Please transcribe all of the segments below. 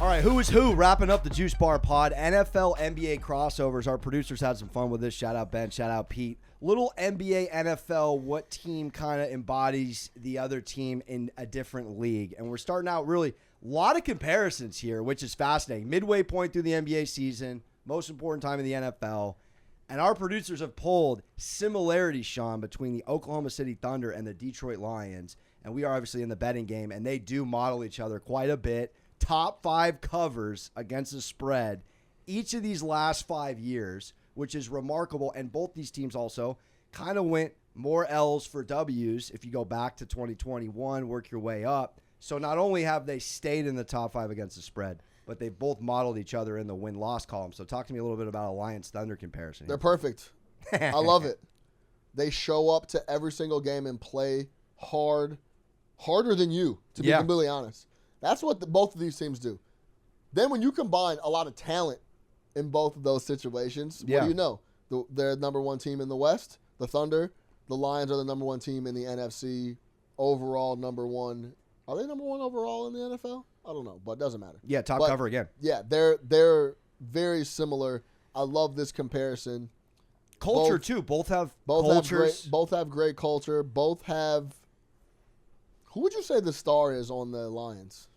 All right, who is who? Wrapping up the Juice Bar Pod. NFL, NBA crossovers. Our producers had some fun with this. Shout out Ben. Shout out Pete. Little NBA, NFL, what team kind of embodies the other team in a different league? And we're starting out really a lot of comparisons here, which is fascinating. Midway point through the NBA season, most important time in the NFL. And our producers have pulled similarities, Sean, between the Oklahoma City Thunder and the Detroit Lions. And we are obviously in the betting game, and they do model each other quite a bit. Top 5 covers against the spread each of these last 5 years, which is remarkable. And both these teams also kind of went more L's for W's if you go back to 2021, work your way up. So not only have they stayed in the top 5 against the spread, but they both modeled each other in the win-loss column. So talk to me a little bit about a Lions-Thunder comparison. They're perfect. I love it. They show up to every single game and play hard, harder than you, to be completely honest. That's what both of these teams do. Then when you combine a lot of talent in both of those situations, what do you know? They're number 1 team in the West, the Thunder. The Lions are the number 1 team in the NFC. Overall, number 1. Are they number 1 overall in the NFL? I don't know, but it doesn't matter. Yeah, top cover again. Yeah, they're very similar. I love this comparison. Culture, too. Both have cultures. Both have great culture. Both have... Who would you say the star is on the Lions?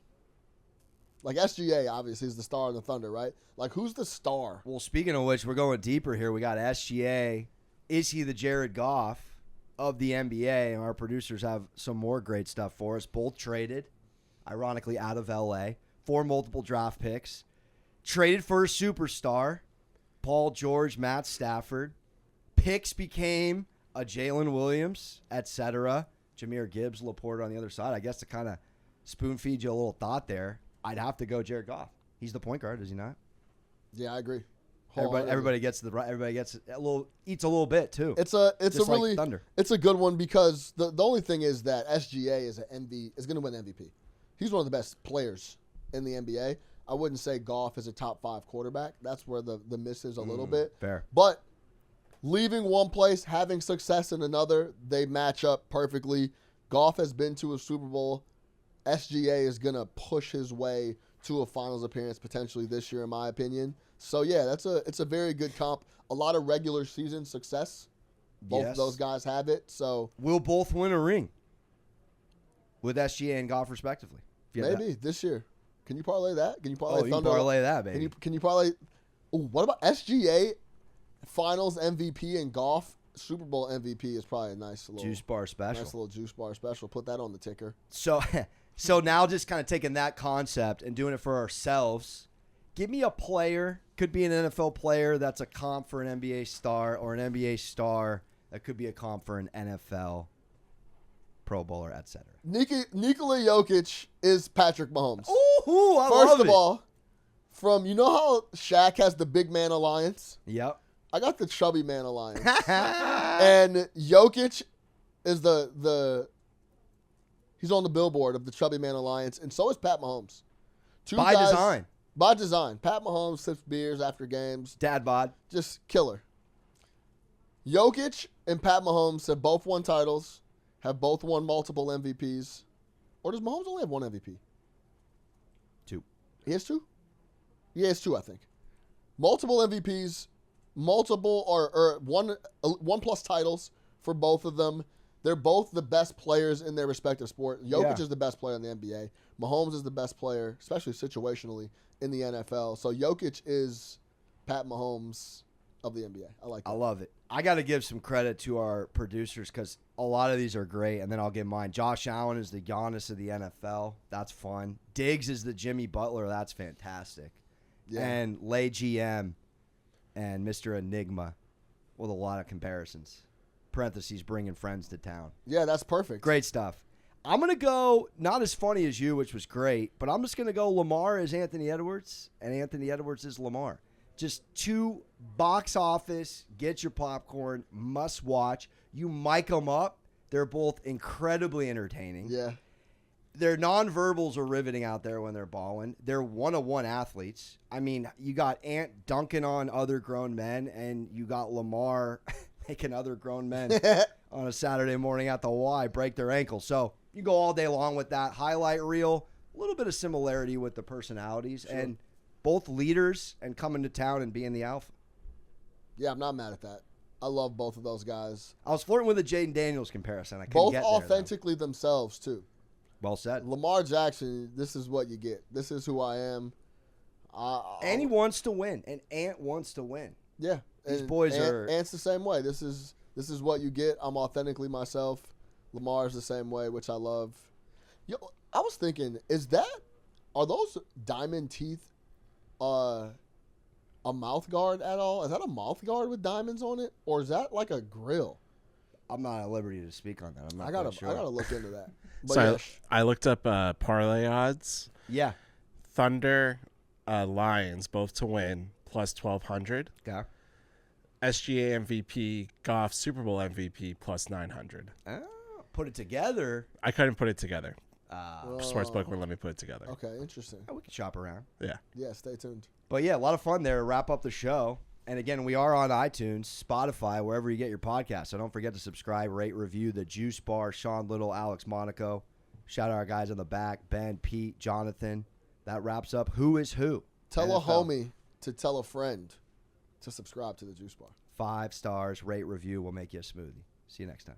Like SGA, obviously, is the star on the Thunder, right? Like, who's the star? Well, speaking of which, we're going deeper here. We got SGA. Is he the Jared Goff of the NBA? And our producers have some more great stuff for us. Both traded, ironically, out of L.A. 4 multiple draft picks. Traded for a superstar, Paul George, Matt Stafford. Picks became a Jalen Williams, etc. Jahmyr Gibbs, Laporta on the other side. I guess to kind of spoon feed you a little thought there, I'd have to go Jared Goff. He's the point guard, is he not? Yeah, I agree. Everybody gets eats a little bit too. It's a really Thunder. It's a good one because the only thing is that SGA is going to win MVP. He's one of the best players in the NBA. I wouldn't say Goff is a top 5 quarterback. That's where the miss is a little bit. Fair. But leaving one place, having success in another, they match up perfectly. Goff has been to a Super Bowl. SGA is going to push his way to a finals appearance potentially this year, in my opinion. So, yeah, it's a very good comp. A lot of regular season success. Both of those guys have it. So we'll both win a ring with SGA and Goff, respectively. Maybe this year. Can you parlay that? Can you parlay Thunder? You can parlay that, baby. Can you parlay? Ooh, what about SGA Finals MVP and Goff Super Bowl MVP is probably a nice little juice bar special. Nice little juice bar special. Put that on the ticker. So now just kind of taking that concept and doing it for ourselves. Give me a player, could be an NFL player that's a comp for an NBA star, or an NBA star that could be a comp for an NFL Pro Bowler, etc. Nikola Jokic is Patrick Mahomes. Ooh, I love it. First of all, you know how Shaq has the big man alliance? Yep. I got the chubby man alliance. And Jokic is he's on the billboard of the chubby man alliance, and so is Pat Mahomes. By design. By design. Pat Mahomes sips beers after games. Dad bod. Just killer. Jokic and Pat Mahomes have both won titles, have both won multiple MVPs. Or does Mahomes only have one MVP? 2. He has 2? He has 2, I think. Multiple MVPs, multiple or one plus titles for both of them. They're both the best players in their respective sport. Jokic is the best player in the NBA. Mahomes is the best player, especially situationally, in the NFL. So Jokic is Pat Mahomes of the NBA. I like that. I love it. I got to give some credit to our producers because a lot of these are great, and then I'll give mine. Josh Allen is the Giannis of the NFL. That's fun. Diggs is the Jimmy Butler. That's fantastic. Yeah. And Lay GM and Mr. Enigma with a lot of comparisons. Parentheses, bringing friends to town. Yeah, that's perfect. Great stuff. I'm going to go, not as funny as you, which was great, but I'm just going to go Lamar as Anthony Edwards, and Anthony Edwards is Lamar. Just 2 box office, get your popcorn, must watch. You mic them up. They're both incredibly entertaining. Yeah. Their nonverbals are riveting out there when they're balling. They're one-on-one athletes. I mean, you got Ant dunking on other grown men, and you got Lamar making other grown men on a Saturday morning at the Y break their ankle. So you go all day long with that highlight reel. little bit of similarity with the personalities and both leaders and coming to town and being the alpha. Yeah, I'm not mad at that. I love both of those guys. I was flirting with a Jaden Daniels comparison. I couldn't Both get there, authentically themselves, too. Well said. Lamar Jackson, this is what you get. This is who I am. And he wants to win. And Ant wants to win. Yeah. These boys are... Ant's the same way. This is what you get. I'm authentically myself. Lamar's the same way, which I love. Yo, I was thinking, are those diamond teeth a mouth guard at all? Is that a mouth guard with diamonds on it? Or is that like a grill? I'm not at liberty to speak on that. I'm not I gotta sure. I gotta look into that. But So I looked up parlay odds. Yeah. Thunder, Lions, both to win, plus 1,200. Okay. SGA MVP, Goff Super Bowl MVP, plus 900. Oh, put it together. I couldn't put it together. Oh. Sportsbook wouldn't let me put it together. Okay, interesting. We can shop around. Yeah. Yeah, stay tuned. But yeah, a lot of fun there to wrap up the show. And again, we are on iTunes, Spotify, wherever you get your podcasts. So don't forget to subscribe, rate, review the Juice Bar, Sean Little, Alex Monaco. Shout out our guys on the back, Ben, Pete, Jonathan. That wraps up Who is Who. Tell NFL. a homie to tell a friend to subscribe to the Juice Bar. 5 stars, rate, review. We'll make you a smoothie. See you next time.